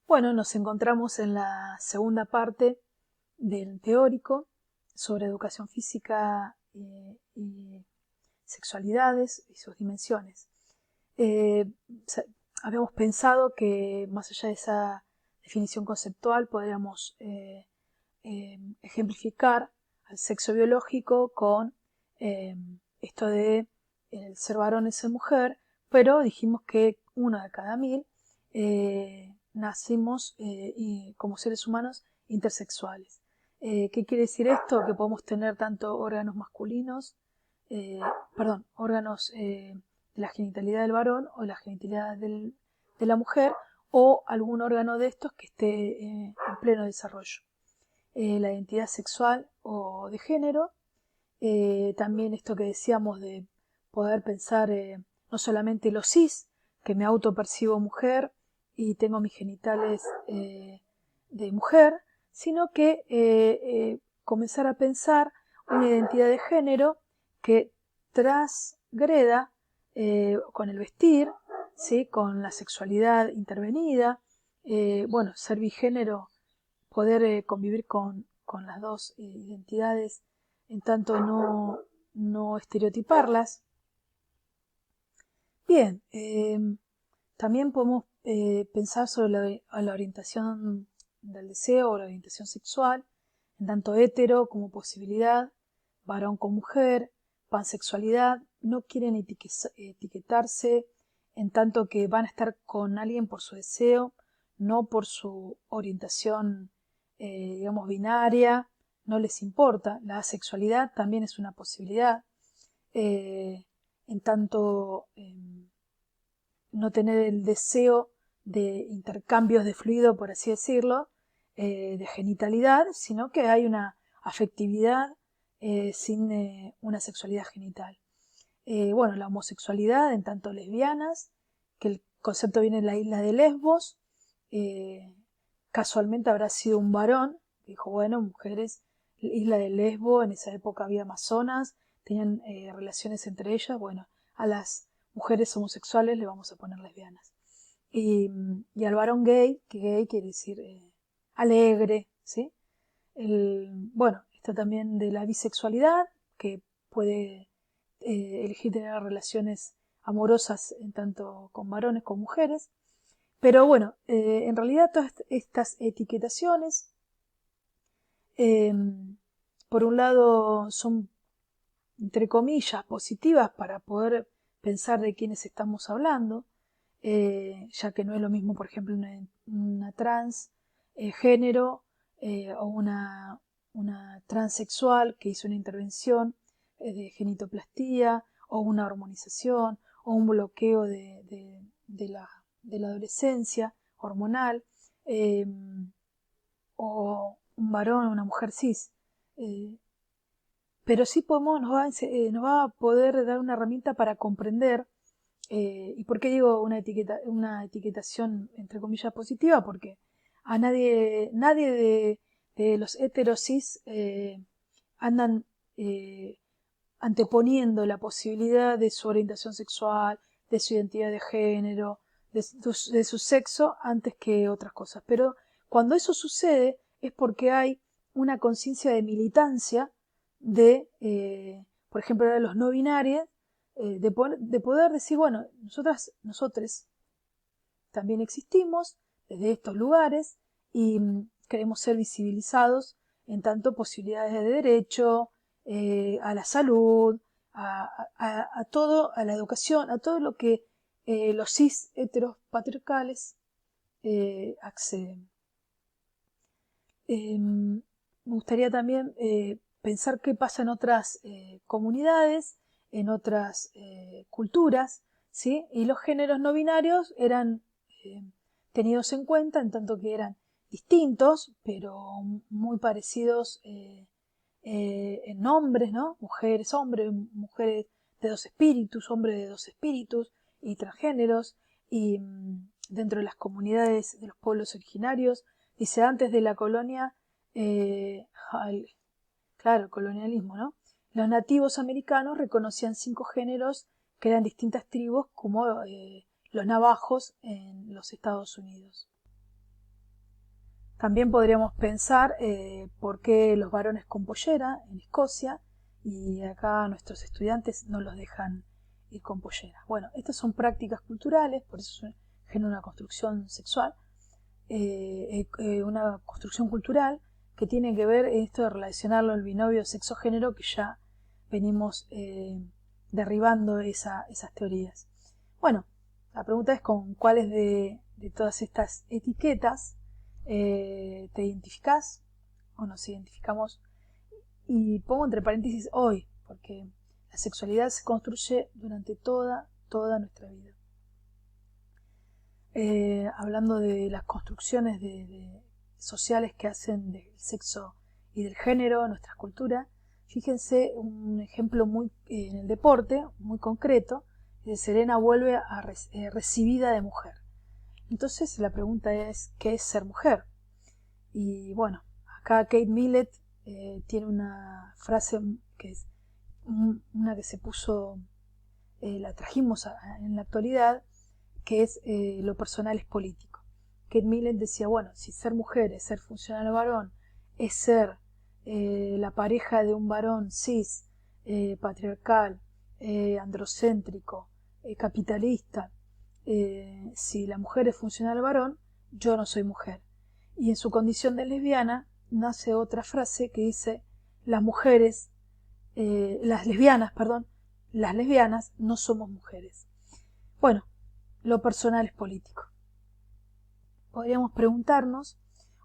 Bueno, nos encontramos en la segunda parte del teórico sobre educación física y sexualidades y sus dimensiones. Eh, Habíamos pensado que más allá de esa definición conceptual podríamos ejemplificar al sexo biológico con eh, esto de el ser varón y ser mujer, pero dijimos que uno de cada 1000 nacimos como seres humanos intersexuales. ¿Qué quiere decir esto? Que podemos tener tanto órganos masculinos, eh, órganos de la genitalidad del varón o de la genitalidad de la mujer, o algún órgano de estos que esté en pleno desarrollo. La identidad sexual o de género, también esto que decíamos de poder pensar no solamente lo cis, que me autopercibo mujer y tengo mis genitales de mujer, sino que comenzar a pensar una identidad de género que transgreda con el vestir, ¿sí? Con la sexualidad intervenida, ser bigénero, poder convivir con las dos identidades, en tanto no estereotiparlas. Bien, también podemos pensar sobre la orientación del deseo o la orientación sexual, en tanto hetero como posibilidad, varón con mujer, pansexualidad, no quieren etiquetarse en tanto que van a estar con alguien por su deseo, no por su orientación, digamos, binaria, no les importa. La asexualidad también es una posibilidad, eh, en tanto no tener el deseo de intercambios de fluido, por así decirlo, de genitalidad, sino que hay una afectividad sin una sexualidad genital. La homosexualidad, en tanto lesbianas, que el concepto viene de la isla de Lesbos, casualmente habrá sido un varón, dijo, bueno, mujeres, isla de Lesbos, en esa época había amazonas, tenían relaciones entre ellas, bueno, a las mujeres homosexuales le vamos a poner lesbianas. Y al varón gay, que gay quiere decir alegre, ¿sí? Esto también de la bisexualidad, que puede elegir tener relaciones amorosas en tanto con varones como mujeres. Pero bueno, en realidad todas estas etiquetaciones, por un lado, son, entre comillas, positivas para poder pensar de quiénes estamos hablando, ya que no es lo mismo, por ejemplo, una trans género o una transexual que hizo una intervención de genitoplastía o una hormonización o un bloqueo de la adolescencia hormonal, eh, o un varón o una mujer cis. Eh, pero sí nos va a poder dar una herramienta para comprender. ¿Y por qué digo una etiquetación entre comillas positiva? Porque a nadie de los heterosis andan anteponiendo la posibilidad de su orientación sexual, de su identidad de género, de su sexo antes que otras cosas. Pero cuando eso sucede es porque hay una conciencia de militancia por ejemplo, de los no binarios, de poder decir, bueno, nosotros también existimos desde estos lugares y queremos ser visibilizados en tanto posibilidades de derecho, a la salud, a todo, a la educación, a todo lo que los cis heteros patriarcales acceden. Me gustaría también pensar qué pasa en otras comunidades, en otras culturas, ¿sí? Y los géneros no binarios eran tenidos en cuenta en tanto que eran distintos, pero muy parecidos en nombres, ¿no? Mujeres, hombres, mujeres de dos espíritus, hombres de dos espíritus, y transgéneros, y dentro de las comunidades de los pueblos originarios, dice antes de la colonia, claro, el colonialismo, ¿no? Los nativos americanos reconocían 5 géneros que eran distintas tribus, como los navajos en los Estados Unidos. También podríamos pensar por qué los varones con pollera en Escocia y acá nuestros estudiantes no los dejan ir con pollera. Bueno, estas son prácticas culturales, por eso genera una construcción sexual, una construcción cultural que tiene que ver esto de relacionarlo al binomio sexo-género, que ya venimos derribando esas teorías. Bueno, la pregunta es con cuáles de todas estas etiquetas te identificás o nos identificamos, y pongo entre paréntesis hoy, porque la sexualidad se construye durante toda nuestra vida. Hablando de las construcciones sociales que hacen del sexo y del género en nuestra cultura, fíjense un ejemplo en el deporte, muy concreto, de Serena vuelve recibida de mujer. Entonces la pregunta es, ¿qué es ser mujer? Y bueno, acá Kate Millett tiene una frase que es una que se puso, la trajimos en la actualidad, que es lo personal es político. Kate Millett decía, bueno, si ser mujer es ser funcional o varón, es ser la pareja de un varón cis, patriarcal, androcéntrico, capitalista, si la mujer es funcional o varón, yo no soy mujer. Y en su condición de lesbiana nace otra frase que dice, las lesbianas no somos mujeres. Bueno, lo personal es político. Podríamos preguntarnos,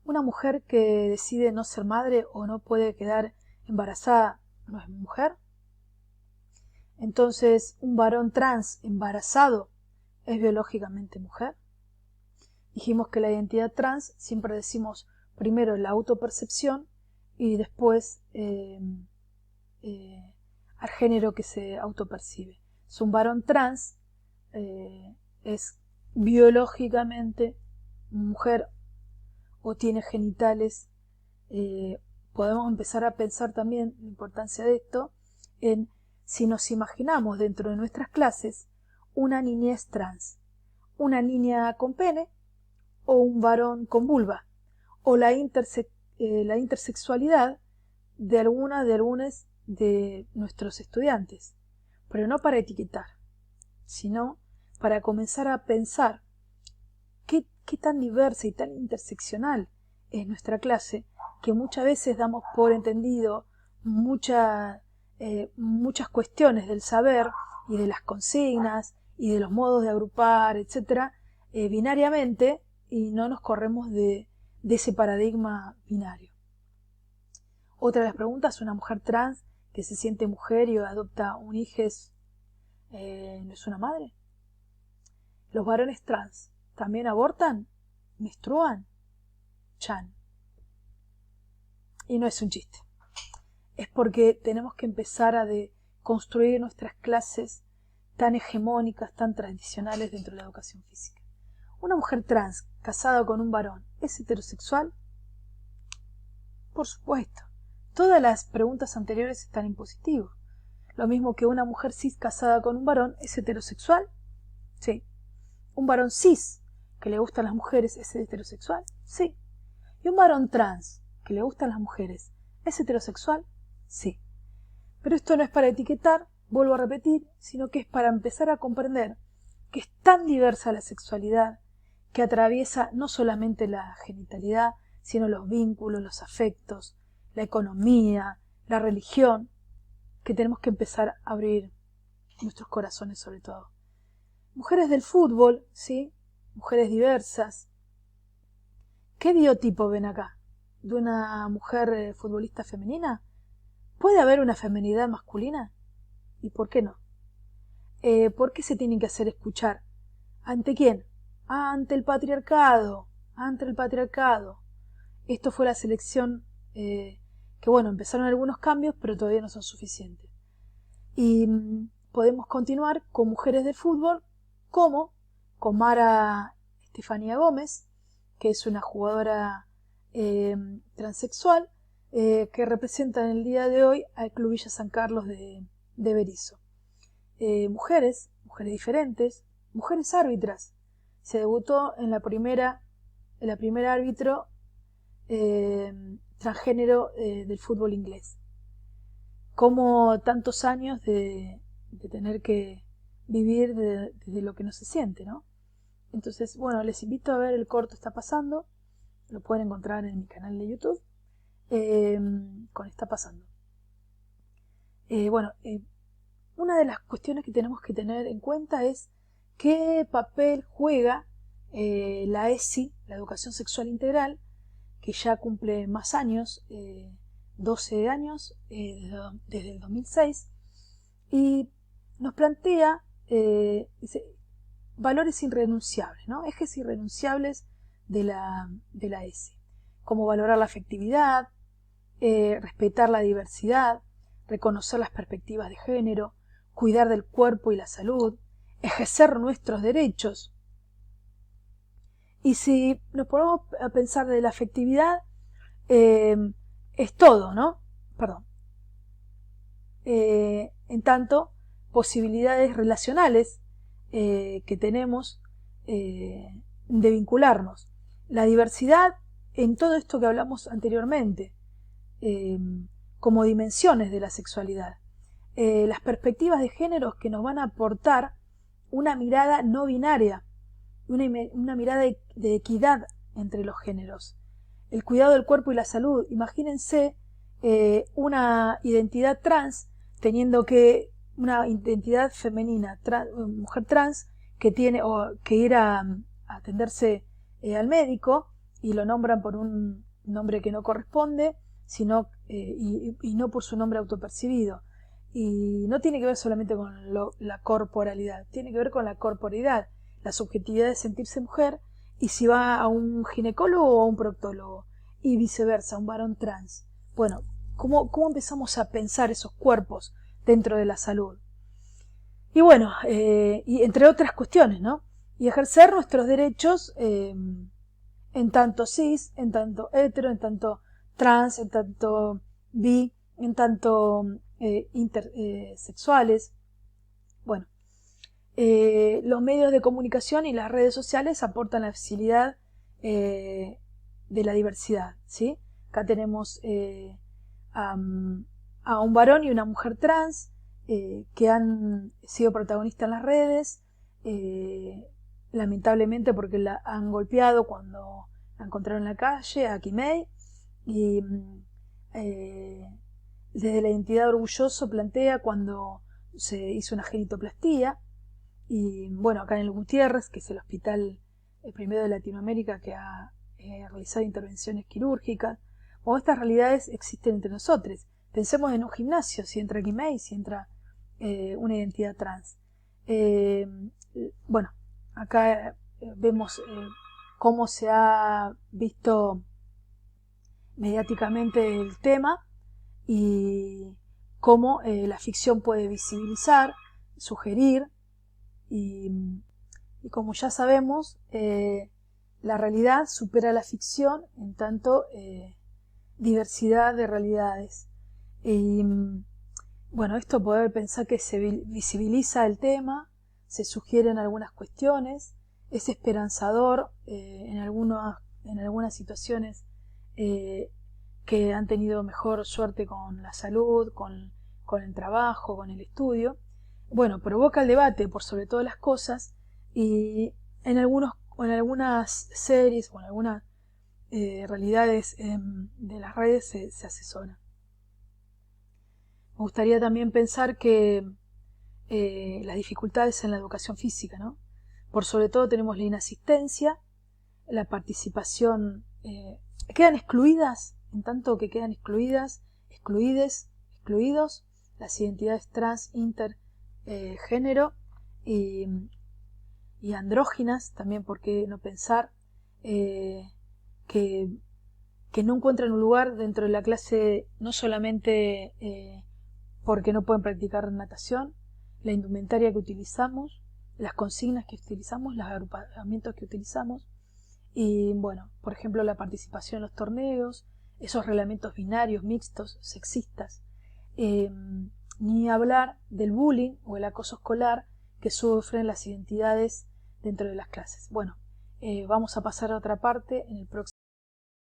¿una mujer que decide no ser madre o no puede quedar embarazada no es mujer? Entonces, ¿un varón trans embarazado es biológicamente mujer? Dijimos que la identidad trans, siempre decimos primero la autopercepción y después al género que se autopercibe. Si un varón trans es biológicamente mujer o tiene genitales, podemos empezar a pensar también la importancia de esto en si nos imaginamos dentro de nuestras clases una niñez trans, una niña con pene o un varón con vulva, o la intersexualidad de algunos de nuestros estudiantes, pero no para etiquetar, sino para comenzar a pensar qué tan diversa y tan interseccional es nuestra clase, que muchas veces damos por entendido muchas cuestiones del saber y de las consignas y de los modos de agrupar, etcétera, binariamente, y no nos corremos de ese paradigma binario. Otra de las preguntas, una mujer trans que se siente mujer y adopta un hijo, ¿no es una madre? ¿Los varones trans también abortan? ¿Menstruan? Chan. Y no es un chiste. Es porque tenemos que empezar a construir nuestras clases tan hegemónicas, tan tradicionales dentro de la educación física. ¿Una mujer trans casada con un varón es heterosexual? Por supuesto. Todas las preguntas anteriores están en positivo. Lo mismo que una mujer cis casada con un varón es heterosexual. Sí. ¿Un varón cis que le gustan las mujeres es heterosexual? Sí. ¿Y un varón trans que le gustan las mujeres es heterosexual? Sí. Pero esto no es para etiquetar, vuelvo a repetir, sino que es para empezar a comprender que es tan diversa la sexualidad, que atraviesa no solamente la genitalidad, sino los vínculos, los afectos, la economía, la religión, que tenemos que empezar a abrir nuestros corazones sobre todo. Mujeres del fútbol, ¿sí? Mujeres diversas. ¿Qué biotipo ven acá? ¿De una mujer futbolista femenina? ¿Puede haber una feminidad masculina? ¿Y por qué no? ¿Por qué se tienen que hacer escuchar? ¿Ante quién? Ante el patriarcado. Ante el patriarcado. Esto fue la selección que, bueno, empezaron algunos cambios, pero todavía no son suficientes. Y podemos continuar con mujeres del fútbol, como con Mara Estefanía Gómez, que es una jugadora transexual, que representa en el día de hoy al Club Villa San Carlos de Berisso. Mujeres diferentes, mujeres árbitras. Se debutó en la primera árbitro transgénero del fútbol inglés. Como tantos años de tener que vivir desde lo que no se siente, ¿no? Entonces, bueno, les invito a ver el corto Está pasando. Lo pueden encontrar en mi canal de YouTube. Con Está pasando. Una de las cuestiones que tenemos que tener en cuenta es qué papel juega la ESI, la educación sexual integral, que ya cumple más años, 12 años, desde el 2006, y nos plantea valores irrenunciables, ¿no? Ejes irrenunciables de la ESI, como valorar la afectividad, respetar la diversidad, reconocer las perspectivas de género, cuidar del cuerpo y la salud, ejercer nuestros derechos. Y si nos ponemos a pensar de la afectividad, es todo, ¿no? Perdón. En tanto, posibilidades relacionales que tenemos de vincularnos. La diversidad en todo esto que hablamos anteriormente, como dimensiones de la sexualidad. Las perspectivas de géneros que nos van a aportar una mirada no binaria, una mirada de equidad entre los géneros. El cuidado del cuerpo y la salud. Imagínense una identidad trans teniendo que una identidad femenina, mujer trans que tiene o que ir a atenderse al médico y lo nombran por un nombre que no corresponde, sino y no por su nombre autopercibido. Y no tiene que ver solamente con la corporalidad, tiene que ver con la corporeidad, la subjetividad de sentirse mujer, y si va a un ginecólogo o a un proctólogo, y viceversa, un varón trans. Bueno, ¿cómo empezamos a pensar esos cuerpos dentro de la salud? Y bueno, y entre otras cuestiones, ¿no? Y ejercer nuestros derechos en tanto cis, en tanto hetero, en tanto trans, en tanto bi, en tanto intersexuales. Bueno, los medios de comunicación y las redes sociales aportan la facilidad de la diversidad, ¿sí? Acá tenemos a un varón y una mujer trans que han sido protagonistas en las redes, lamentablemente porque la han golpeado cuando la encontraron en la calle, a Kimei, y desde la identidad orgulloso plantea cuando se hizo una genitoplastía. Y bueno, acá en el Gutiérrez, que es el hospital primero de Latinoamérica que ha realizado intervenciones quirúrgicas. Bueno, estas realidades existen entre nosotros. Pensemos en un gimnasio, si entra Kimei, si entra una identidad trans. Bueno, acá vemos cómo se ha visto mediáticamente el tema y cómo la ficción puede visibilizar, sugerir, y como ya sabemos, la realidad supera la ficción en tanto diversidad de realidades. Y bueno, esto poder pensar que se visibiliza el tema, se sugieren algunas cuestiones, es esperanzador en algunas situaciones que han tenido mejor suerte con la salud, con el trabajo, con el estudio. Bueno, provoca el debate por sobre todas las cosas y en algunas series o en algunas realidades de las redes se asesora. Me gustaría también pensar que las dificultades en la educación física, ¿no? Por sobre todo tenemos la inasistencia, la participación, quedan excluidas, en tanto que quedan excluidos, las identidades trans, género y andróginas, también por qué no pensar que no encuentran un lugar dentro de la clase, no solamente porque no pueden practicar natación, la indumentaria que utilizamos, las consignas que utilizamos, los agrupamientos que utilizamos, y bueno, por ejemplo la participación en los torneos, esos reglamentos binarios, mixtos, sexistas, ni hablar del bullying o el acoso escolar que sufren las identidades dentro de las clases. Bueno, vamos a pasar a otra parte en el próximo